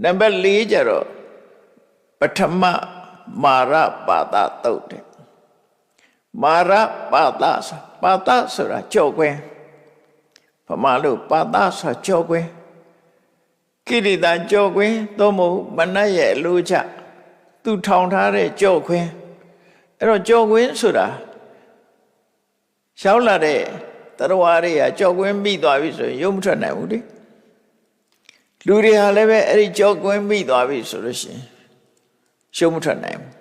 Number 4ကြတော့ပထမမာရပါဒတုတ်တယ်မာရပါဒဆိုတာကြော့ကွင်းဗမာလို့ပါဒဆိုကြော့ကွင်းကိရိတာကြော့ကွင်းသို့မဟုတ်မနတ်ရဲ့အလိုချသူထောင်ထားတဲ့ကြော့ကွင်းအဲ့တော့ကြော့ကွင်းဆိုတာရှောက်လာတဲ့တရဝါတွေကကြော့ကွင်းမိသွားပြီဆိုရင်ရုံမထွက်နိုင်ဘူးလေလူတွေဟာလည်းပဲအဲ့ဒီကြော့ကွင်းမိသွားပြီဆိုလို့ရှိရင်ရှုံးမထွက်နိုင်ဘူး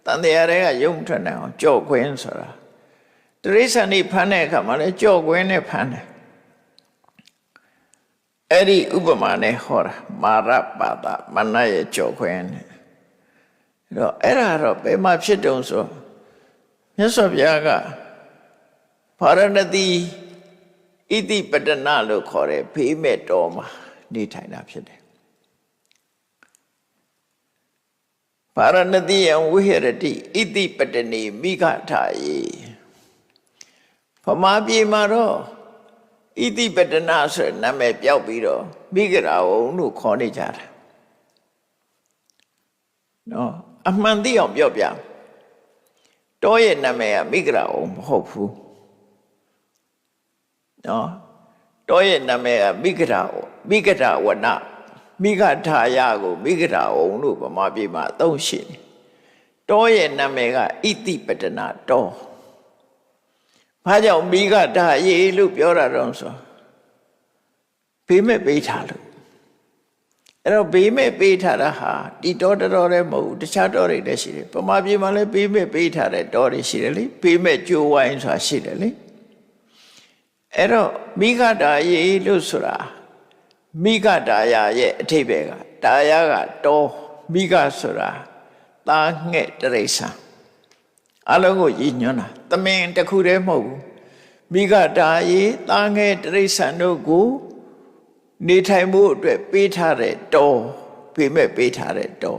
တန်တရားတွေကရုံမထွက်နိုင်အောင်ကြော့ကွင်းဆိုတာတရိစ္ဆာန်တွေဖမ်းတဲ့အခါမှာလည်းကြော့ကွင်းနဲ့ဖမ်းတယ်အဲ့ဒီဥပမာနဲ့ဟောတာမာရပါဒမနရဲ့ကြော့ကွင်းနဲ့အဲ့တော့အဲ့ဒါတော့ဘယ်မှာဖြစ်တုံဆိုမြတ်စွာဘုရားကဗာရဏသီဣတိပတနာလို့ခေါ်တဲ့ဖေးမဲ့တော်မှာနေထိုင်တာဖြစ်တယ်ဗာရဏသီယံဝိဟရတိဣတိပတနေမိဂထာယေဗမာပြည်မှာတော့ဣတိပတနာဆိုတဲ့နာမည်ပြောက်ပြီးတော့မိဂရာဝုံလို့ခေါ်နေကြတာနော်အမှန်သိအောင်ပြောပြတောရဲ့နာမည်ကမိဂရာဝုံမဟုတ်ဘူးနော်တောရဲ့နာမည်ကမိဂရာဝနမိဂထာယကိုမိဂရာဝုံလို့ဗမာပြည်မှာအသုံးရှိတယ်တောရဲ့နာမည်ကဣတိပတနာတောဘာကြောင့်မိဂထာယေလို့ပြောတာတော့ဆိုဘေးမဲ့ပေးထားလို့အဲ့တော့ဘေးမဲ့ပေးထားတာဟာဒီတောတော်လည်းမဟုတ်ဘူးတခြားတောတွေလည်းရှိတယ်ဗမာပြည်မှာလည်းဘေးမဲ့ပေးထားတဲ့တောတွေရှိတယ်လေဘေးမဲ့ကြိုးဝိုင်းဆိုတာရှိတယ်လေအဲ့တော့မိဂထာယေလို့ဆိုတာမိဂထာယရဲ့အထိပ္ပယ်ကတာယကတောမိဂဆိုတာသားငှက်တရိစ္ဆာန်အလုံးကိုရည်ညွှန်းတာသမင်တစ်ခုတည်းမဟုတ်ဘူးမိဂထာယေသားငှက်တရိစ္ဆာန်တို့ကိုနေထိုင်မှုအတွက်ပေးထားတဲ့တောဖေမဲ့ပေးထားတဲ့တော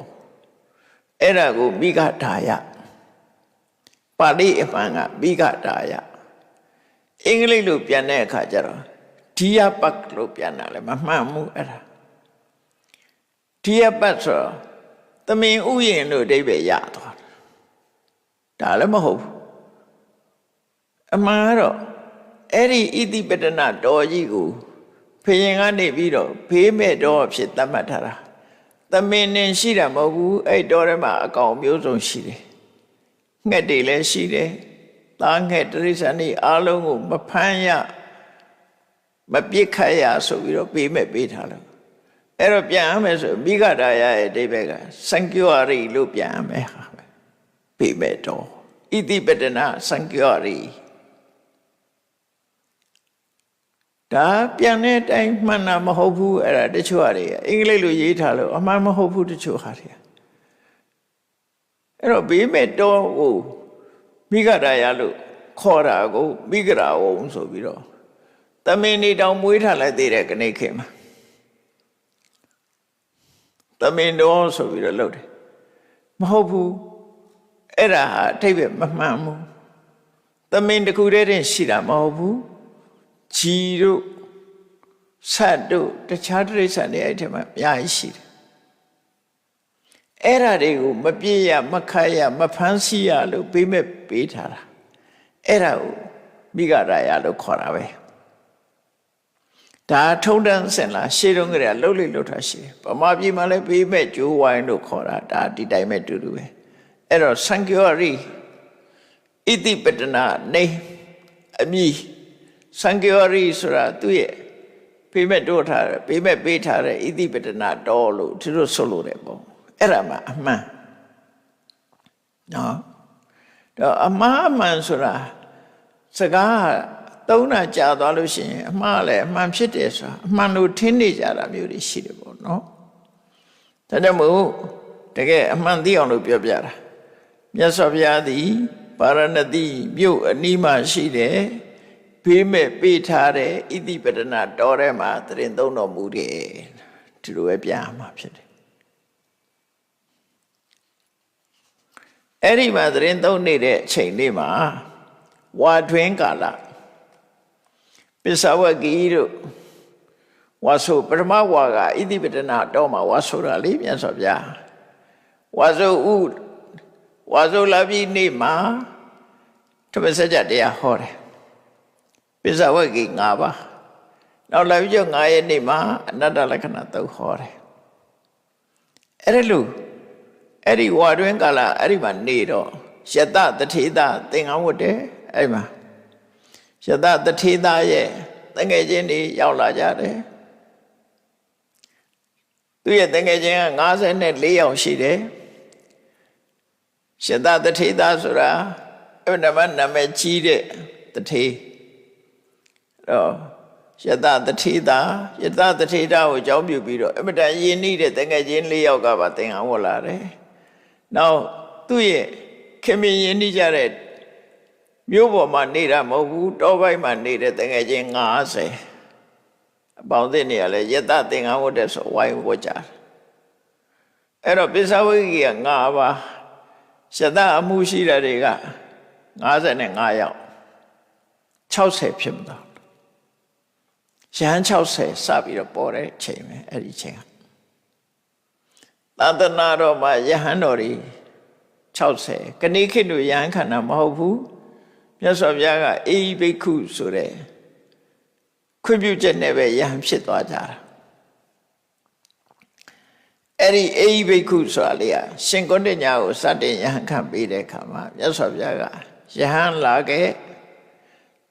အဲ့ဒါကိုမိဂထာယပါဠိအမှန်ကမိဂထာယအင်္ဂလိပ်လိုပြန်တဲ့အခါကျတော့ဒီယပတ်လို့ပြန်တာလည်းမမှန်ဘူးအဲ့ဒါဒီယပတ်ဆိုတော့သမင်ဥယျာဉ်လို့အဓိပ္ပာယ်ရသွားတယ်ဒါလည်းမဟုတ်ဘူးအမှန်ကတော့အဲ့ဒီဣတိပတနာတော်ကြီးကိုဖခင်ကနေပြီးတော့ဖေးမဲ့တော်ဖြစ်သတ်မှတ်ထားတာသမင်နဲ့ရှိတာမဟုတ်ဘူးအဲ့တော်ထဲမှာအကောင်မျိုးစုံရှိတယ်ငှက်တွေလည်းရှိတယ်သားငှက်တရိစ္ဆာန်တွေအားလုံးကိုမဖမ်းရမပြစ်ခတ်ရဆိုပြီးတော့ပေးမဲ့ပေးထားလို့အဲ့တော့ပြန်ရမယ်ဆိုမိဂထာယရဲ့အဓိပ္ပာယ်ကစံကျော်ရီလို့ပြန်ရမယ်ဟာပေးမဲ့တော့ဣတိပတနာစံကျော်ရီဒါပြန်တဲ့အတိုင်းမှန်တာမဟုတ်ဘူးအဲ့ဒါတချို့ဟာတွေအင်္ဂလိပ်လိုရေးထားလို့အမှန်မဟုတ်ဘူးတချို့ဟာတွေအဲ့တော့ပေးမဲ့တော့ကိုမိဂထာယလို့ခေါ်တာကိုမိဂရာဝုံဆိုပြီးတော့သမင်နေတောင်မွေးထားလိုက်သေးတဲ့ခဏခေတ်မှာသမင်တော်ဆိုပြီးတော့လုပ်တယ်မဟုတ်ဘူးအဲ့ဒါဟာအထိပ္ပယ်မမှန်ဘူးသမင်တစ်ခုတည်းတင်ရှိတာမဟုတ်ဘူးဂျီတို့ဆတ်တို့တခြားတိရစ္ဆာန်တွေအဲ့ထက်မှအများကြီးရှိတယ်အဲ့ဒါတွေကိုမပြည့်ရမခတ်ရမဖမ်းဆီးရလို့ပေးမဲ့ပေးထားတာအဲ့ဒါကိုမိဂထာယလို့ခေါ်တာပဲဒါထုံတန်းစင်လာရှေးတုန်းကတည်းကလှုပ်လေလှုပ်ထားရှိတယ်ဗမာပြည်မှာလည်းပေးမဲ့ကျိုးဝိုင်းလို့ခေါ်တာဒါဒီတိုင်းပဲတူတူပဲအဲ့တော့စံကျော်ရီဣတိပတနာနေအမည်စံကျော်ရီဆိုတာသူ့ရဲ့ပေးမဲ့တို့ထားတယ်ပေးမဲ့ပေးထားတဲ့ဣတိပတနာတော်လို့သူတို့ဆိုလို့တယ်ပေါ့အဲ့ဒါမှအမှန်နော်တော့အမှားအမှန်ဆိုတာစကားသုံးတာကြာသွားလို့ရှိရင်အမှားလည်းအမှန်ဖြစ်တယ်ဆိုတာအမှန်လို့ထင်နေကြတာမျိုးတွေရှိတယ်ပေါ့နော်ဒါကြောင့်မို့တကယ်အမှန်သိအောင်လို့ပြောပြတာမြတ်စွာဘုရားသည်ဗာရဏသီမြို့အနီးမှာရှိတယ်ဖေးမဲ့ပေးထားတဲ့ဣတိပတနာတော်ထဲမှာသရင်သုံးတော်မူတယ်ဒီလိုပဲပြန်မှာဖြစ်တယ်အဲ့ဒီမှာသရင်သုံးနေတဲ့အချိန်လေးမှာဝါထွင်းကာလပစ္စဝဂီတို့ ဝါဆိုပထမဝါကဣတိပတနာတော့မှာဝါဆိုတာလေးမြတ်စွာဘုရားဝါဆိုဥဝါဆိုလာပြီးနေ့မှာဓမ္မစကြာတရားဟောတယ်ပိဿဝဂ္ဂိ5ပါးနောက်လာပြီး9ရက်နေ့မှာအနတ္တလက္ခဏာ3ဟောတယ်အဲ့ဒါလို့အဲ့ဒီဝါတွင်ကာလအဲ့ဒီမှာနေတော့ယတတထေသသင်္ကန်းဝတ်တယ်အဲ့မှာယတတထေသရဲ့တငယ်ချင်းတွေရောက်လာကြတယ်သူရဲ့တငယ်ချင်းက54ယောက်ရှိတယ်ယတတထေသဆိုတာအဲ့ဒါမှနာမည်ကြီးတဲ့တထေတော့ယတတထေသယတတထေသကိုအကြောင်းပြုပြီးတော့အမတန်ယဉ်နှီးတဲ့တငယ်ချင်း4ယောက်ကပါသင်္ကန်းဝတ်လာတယ်နောက်သူ့ရဲ့ခင်မင်ယဉ်နှီးကြတဲ့မြို့ပေါ်မှာနေတာမဟုတ်ဘူးတောပိုင်းမှာနေတဲ့တငယ်ချင်း50အပေါင်းအသင်းတွေကလည်းယတသင်္ကန်းဝတ်တဲ့ဆိုဝိုင်းဝတ်ကြတယ်အဲ့တော့ပိဿဝဂ္ဂိက5ပါးယတအမှုရှိတဲ့တွေက55ယောက်60ဖြစ်မှာရဟန်း60စပြီးတော့ပေါ်တဲ့ချိန်ပဲအဲ့ဒီချိန်ကသာသနာတော်မှာယဟန်တော်တွေ60ကနိခေတ်တို့ယဟန်ခန္ဓာမဟုတ်ဘူးမြတ်စွာဘုရားကအေဟိဘိက္ခုဆိုတဲ့ခွင့်ပြုချက်နဲ့ပဲယဟန်ဖြစ်သွားကြတာအဲ့ဒီအေဟိဘိက္ခုဆိုတာလေရှင်ကုဋ္ဌညာကိုစတင်ယဟန်ခံပေးတဲ့အခါမှာမြတ်စွာဘုရားကယဟန်လာခဲ့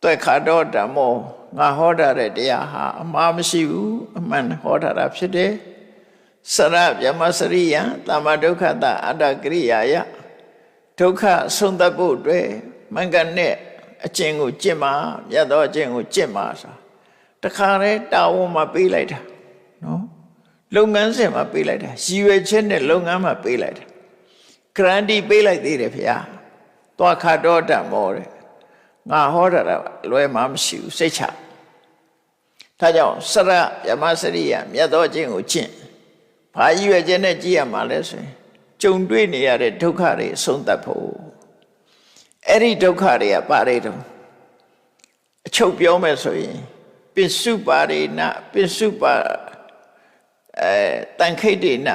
တွက်ခါတော့ဓမ္မောငါဟောတာတဲ့တရားဟာအမှားမရှိဘူးအမှန်ဟောတာဖြစ်တယ်စရဗျမစရိယသမ္မာဒုက္ခတအတ္တကရိယာယဒုက္ခဆုံးသတ်ဖို့အတွက်မင်္ဂနဲ့အကျင့်ကိုကျင့်မှာမြတ်သောအကျင့်ကိုကျင့်မှာဆိုတခါတည်းတာဝန်မှာပေးလိုက်တာနော်လုပ်ငန်းစဉ်မှာပေးလိုက်တာရည်ရွယ်ချက်နဲ့လုပ်ငန်းမှာပေးလိုက်တာဂရန်တီပေးလိုက်သေးတယ်ဖေဟာသွားခါတော့တမောတဲ့ငါဟောတာလွယ်မှမရှိဘူးစိတ်ချဒါကြောင့်စရဗျမစရိယမြတ်သောအကျင့်ကိုကျင့်ဘာရည်ရွယ်ချက်နဲ့ကြည့်ရမှာလဲဆိုရင်ကြုံတွေ့နေရတဲ့ဒုက္ခတွေအဆုံးသတ်ဖို့အဲ့ဒီဒုက္ခတွေကပါတယ်တော့အချုပ်ပြောမယ်ဆိုရင်ပိစုပါရိနပိစုပါတန်ခိတ်တေန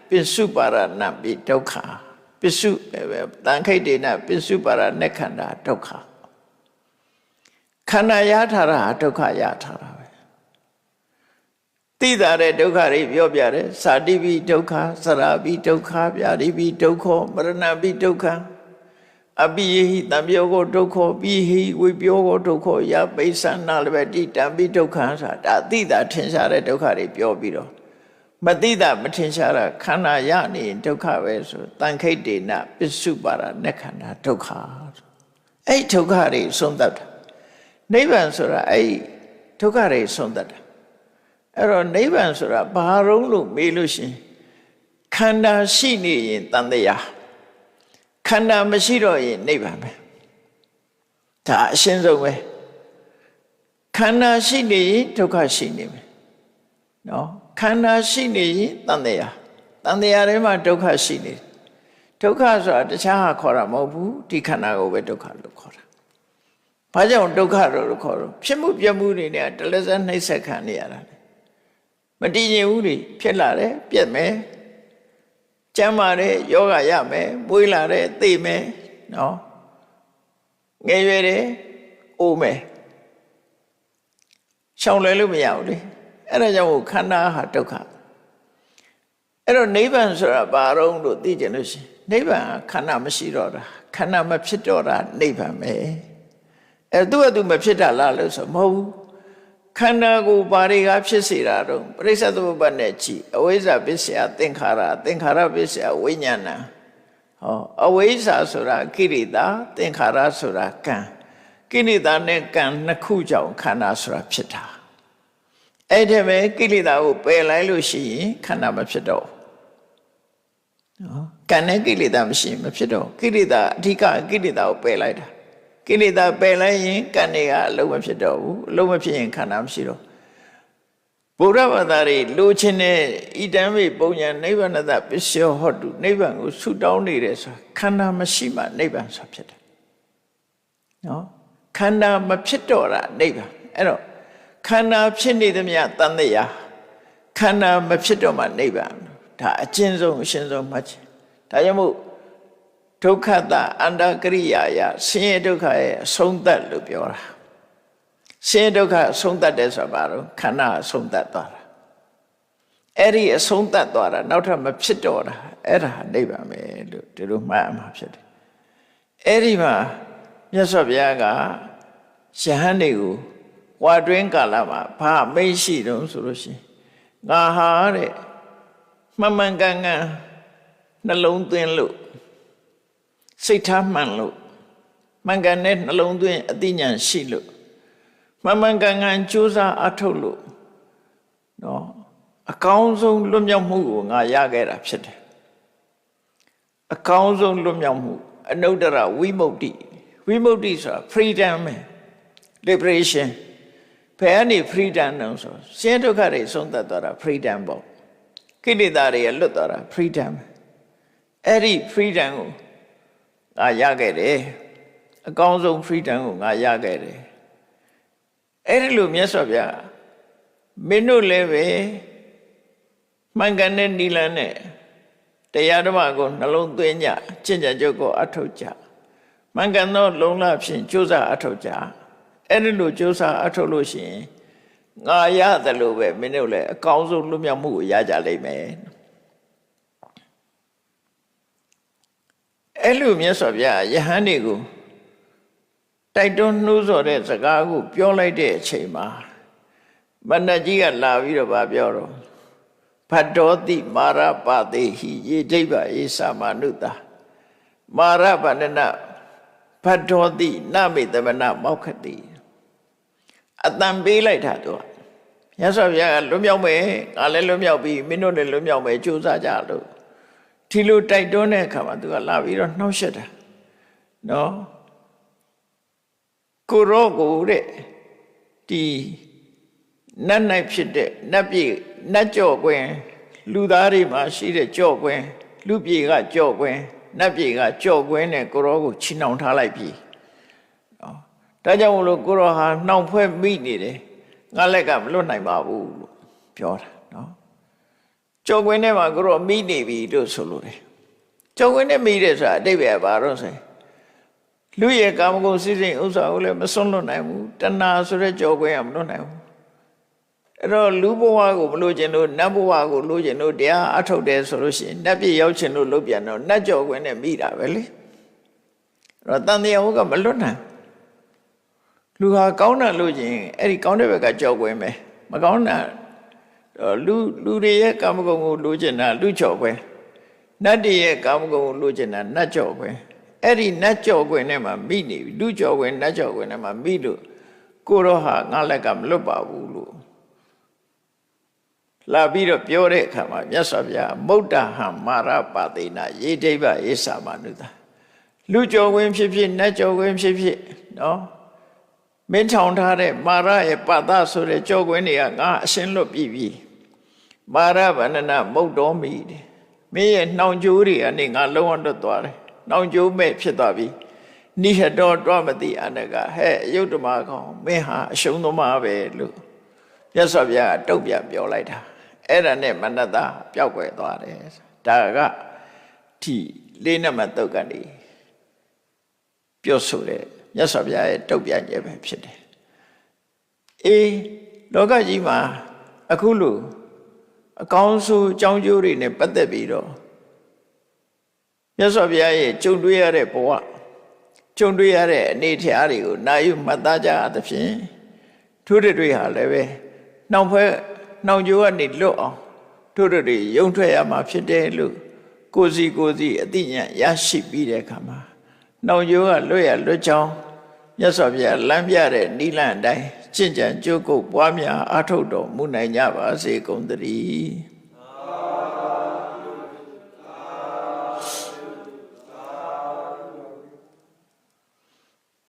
ပိစုပါရဏပိဒုက္ခပိစုတန်ခိတ်တေနပိစုပါရဏခန္ဓာဒုက္ခခန္ဓာရထားတာဒုက္ခရထားတာပဲသိတာတဲ့ဒုက္ခတွေပြောပြတယ်သာတိပိဒုက္ခသရပိဒုက္ခဗျာတိပိဒုက္ခမရဏပိဒုက္ခအပိယဟိတံပြောကိုဒုက္ခပိဟိဝိပြောကိုဒုက္ခယပိဿနာလဘတိတံပိဒုက္ခဆိုတာသိတာထင်ရှားတဲ့ဒုက္ခတွေပြောပြီးတော့မသိတာမထင်ရှားတာခန္ဓာရနေဒုက္ခပဲဆိုတန်ခိတ်တေနပစ္စုပါဒနခန္ဓာဒုက္ခအဲ့ဒုက္ခတွေဆုံးသတ်တာနိဗ္ဗာန်ဆိုတာအဲ့ဒုက္ခတွေဆုံးသတ်တာအဲ့တော့နိဗ္ဗာန်ဆိုတာဘာရုံးလို့မေးလို့ရှင်ခန္ဓာရှိနေရင်တန်တရားခန္ဓာမရှိတော့ရင်နိဗ္ဗာန်ပဲဒါအရှင်းဆုံးပဲခန္ဓာရှိနေရင်ဒုက္ခရှိနေမယ်နော်ခန္ဓာရှိနေရင်တန်တရားထဲမှာဒုက္ခရှိနေတယ်ဒုက္ခဆိုတာတခြားဟာခေါ်တာမဟုတ်ဘူးဒီခန္ဓာကိုပဲဒုက္ခလို့ခေါ်တာဘာကြောင့်ဒုက္ခလို့ခေါ်တော့ဖြစ်မှုပြမှုတွေနဲ့တလက်စနှိမ့်ဆက်ခံနေရတာမတည်ငြိမ်ဘူးတွေဖြစ်လာတယ်ပြက်မယ်ကျမ်းမာတယ်ယောဂရမယ်မွေးလာတယ်သိမယ်နော်ငယ်ရွယ်တယ်အိုးမယ်ရှောင်လွယ်လို့မရဘူးလေအဲ့ဒါကြောင့်ခန္ဓာဟာဒုက္ခအဲ့တော့နိဗ္ဗာန်ဆိုတာဘာတော့လို့သိကြလို့ရှိရင်နိဗ္ဗာန်ခန္ဓာမရှိတော့တာခန္ဓာမဖြစ်တော့တာနိဗ္ဗာန်ပဲအဲ့သူ့အတူမဖြစ်တာလားလို့ဆိုမဟုတ်ဘူးခန္ဓာကိုယ်ဘာတွေကဖြစ်စေတာတော့ပရိစ္ဆေသမုပ္ပါဒ်နဲ့ကြည်အဝိဇ္ဇပစ္စယသင်္ခါရသင်္ခါရပစ္စယဝိညာဏဟောအဝိဇ္ဇဆိုတာကိရိတာသင်္ခါရဆိုတာကံကိရိတာနဲ့ကံနှစ်ခုကြောင့်ခန္ဓာဆိုတာဖြစ်တာအဲ့ဒီမဲ့ကိရိတာကိုပယ်လိုက်လို့ရှိရင်ခန္ဓာမဖြစ်တော့နော်ကံနဲ့ကိရိတာမရှိမဖြစ်တော့ကိရိတာအဓိကကိရိတာကိုပယ်လိုက်တာကိလေသာပယ်လိုက်ရင်ကံတွေကအလုံးမဖြစ်တော့ဘူးအလုံးမဖြစ်ရင်ခန္ဓာမရှိတော့ဗုဒ္ဓဘာသာတွေလိုချင်တဲ့ဣတံမေပုံညာနိဗ္ဗာန်တပစ္စယောဟောတုနိဗ္ဗာန်ကိုဆုတောင်းနေတယ်ဆိုခန္ဓာမရှိမှနိဗ္ဗာန်ဆိုဖြစ်တယ်နော်ခန္ဓာမဖြစ်တော့တာနိဗ္ဗာန်အဲ့တော့ခန္ဓာဖြစ်နေသမျှတန်တရား ခန္ဓာမဖြစ်တော့မှနိဗ္ဗာန်ဒါအကျဉ်းဆုံးအရှင်းဆုံးမှတ်ချင်ဒါကြောင့်မို့ဒုက္ခတအန္တကရိယာယဆင်းရဲဒုက္ခရဲ့အဆုံးသတ်လို့ပြောတာဆင်းရဲဒုက္ခအဆုံးသတ်တယ်ဆိုတာဘာလို့ခန္ဓာအဆုံးသတ်သွားတာအဲ့ဒီအဆုံးသတ်သွားတာနောက်ထပ်မဖြစ်တော့တာအဲ့ဒါနိဗ္ဗာန်ပဲလို့ဒီလိုမှတ်အမှာဖြစ်တယ်အဲ့ဒီမှာမြတ်စွာဘုရားကယဟန်တွေကိုဝါတွင်းကာလမှာဘာမိတ်ရှိတုံးဆိုလို့ရှိရင်ငါဟာတဲ့မှန်မှန်ကန်ကန်နှလုံးသွင်းလို့စိတ်ထားမှန်လို့မှန်ကန်တဲ့နှလုံးသွင်းအသိဉာဏ်ရှိလို့မှန်မှန်ကန်ကန်ကြိုးစားအထုတ်လို့နော်အကောင်းဆုံးလွတ်မြောက်မှုကိုငါရခဲ့တာဖြစ်တယ်အကောင်းဆုံးလွတ်မြောက်မှုအနုတ္တရဝိမု ക്തി ဝိမု ക്തി ဆိုတာ freedom ပဲ liberation ဘယ်ကနေ freedom လဲဆိုဆင်းရဲဒုက္ခတွေဆုံးသက်သွားတာ freedom ပေါ့ကိလေသာတွေလွတ်သွားတာ freedom အဲ့ဒီ freedom ကိုငါရခဲ့တယ်အကောင်းဆုံး freedom ကိုငါရခဲ့တယ်အဲ့ဒီလိုမြတ်စွာဘုရားမင်းတို့လည်းပဲမှန်ကန်တဲ့နိလန်းနဲ့တရားဓမ္မကိုနှလုံးသွင်းကြကျင့်ကြံကြုတ်ကိုအထောက်ကြမှန်ကန်သောလုံလဖြင့်ကြိုးစားအထောက်ကြအဲ့ဒီလိုကြိုးစားအထောက်လို့ရှိရင်ငါရတယ်လို့ပဲမင်းတို့လည်းအကောင်းဆုံးလွတ်မြောက်မှုကိုရကြလိမ့်မယ်အဲ့လိုမြတ်စွာဘုရားယဟန်တွေကိုတိုက်တွန်းနှိုးဆော်တဲ့စကားကိုပြောလိုက်တဲ့အချိန်မှာမဏ္ဍကြီးကလာပြီးတော့ဗာပြောတော့ဘတ်တော်တိမာရပတိဟိယေဒိဗ္ဗဧသမာနုတာမာရဗန္ဒနဘတ်တော်တိနမိသမနမောက္ခတိအတန်ပေးလိုက်တာတော့မြတ်စွာဘုရားကလွတ်မြောက်မယ်ငါလည်းလွတ်မြောက်ပြီမင်းတို့လည်းလွတ်မြောက်မယ်ကြိုးစားကြလို့ဒီလိုတိုက်တွန်းတဲ့အခါမှာသူကလာပြီးတော့နှောက်ယှက်တာနော်ကိုရောကိုတဲ့ဒီနတ်၌ဖြစ်တဲ့နတ်ပြည်နတ်ကြော့ကွင်းလူသားတွေမှာရှိတဲ့ကြော့ကွင်းလူပြည်ကကြော့ကွင်းနတ်ပြည်ကကြော့ကွင်းနဲ့ကိုရောကိုချီနှောင်ထားလိုက်ပြီနော်ဒါကြောင့်မလို့ကိုရောဟာနှောင်ဖွဲ့မိနေတယ်ငါလက်ကမလွတ်နိုင်ပါဘူးလို့ပြောတာနော်ကြော့ကွင်းထဲမှာကိုရောမိနေပြီလို့ဆိုလို့တယ်ကြော့ကွင်းထဲမိတယ်ဆိုတာအတိတ်ပဲဘာလို့ဆိုရင်လူရဲ့ကာမဂုဏ်စိစိမ်ဥစ္စာကိုလည်းမစွန့်လွတ်နိုင်ဘူးတဏှာဆိုတဲ့ကြောကွင်းကမလွတ်နိုင်ဘူးအဲ့တော့လူဘဝကိုမလို့ခြင်းလို့နတ်ဘဝကိုလို့ခြင်းလို့တရားအထုတ်တယ်ဆိုလို့ရှိရင်နတ်ပြည်ရောက်ခြင်းလို့လုပ်ပြန်တော့နတ်ကြောကွင်းနဲ့မိတာပဲလေအဲ့တော့တန်တရားဟုတ်ကမလွတ်နိုင်လူဟာကောင်းတာလို့ခြင်းအဲ့ဒီကောင်းတဲ့ဘက်ကကြောကွင်းပဲမကောင်းတာလူတွေရဲ့ကာမဂုဏ်ကိုလို့ခြင်းတာလူကြောကွင်းနတ်တွေရဲ့ကာမဂုဏ်ကိုလို့ခြင်းတာနတ်ကြောကွင်းအဲ့ဒီနတ်ကြော်ခွင်ထဲမှာမိနေပြီလူကြော်ခွင်နတ်ကြော်ခွင်ထဲမှာမိလို့ကိုရောဟာငါလက်ကမလွတ်ပါဘူးလို့လာပြီးတော့ပြောတဲ့အခါမှာမြတ်စွာဘုရားမုဒ္ဒဟံမာရပါတိနာယေဒိဗ္ဗဧသမာနုတာလူကြော်ခွင်ဖြစ်ဖြစ်နတ်ကြော်ခွင်ဖြစ်ဖြစ်နော်မင်းထောင်ထားတဲ့မာရရဲ့ပါဒဆိုတဲ့ကြော်ခွင်တွေကငါအရှင်းလွတ်ပြီမာရဗန္ဒနာမုတ်တော်မီတယ်မင်းရဲ့နှောင်ကြိုးတွေကနေငါလုံးဝလွတ်သွားတယ်နောင်ကျိုးမဲ့ဖြစ်သွားပြီနိဟတောတွမတိအနကဟဲ့အယုဒ္ဓမကောင်မင်းဟာအရှုံးသမားပဲလို့မြတ်စွာဘုရားတုတ်ပြန်ပြောလိုက်တာအဲ့ဒါနဲ့မနတပျောက်ွယ်သွားတယ်ဒါကဒီလေးနံပါတ်တုတ်ကနေပြောဆိုတဲ့မြတ်စွာဘုရားရဲ့တုတ်ပြန်ခြင်းပဲဖြစ်တယ်အေးလောကကြီးမှာအခုလိုအကောင်းဆုံးအကြောင်းကျိုးတွေနဲ့ပတ်သက်ပြီးတော့မြတ်စွာဘုရားရဲ့ကြုံတွေ့ရတဲ့ဘဝကြုံတွေ့ရတဲ့အနေအထားတွေကိုနာယူမှတ်သားကြသဖြင့်ထို့တွေဟာလည်းပဲနှောင်ကြိုးကနေလွတ်အောင်ထို့တွေယုံထွက်ရမှာဖြစ်တယ်လို့ကိုယ်စီအသိဉာဏ်ရရှိပြီးတဲ့အခါမှာနှောင်ကြိုးကလွတ်ရလွတ်ချောင်းမြတ်စွာဘုရားလမ်းပြတဲ့နိလန့်အတိုင်းကျင့်ကြံကြိုးကုပ်ပွားများအားထုတ်တော်မူနိုင်ကြပါစေကုန်သတည်း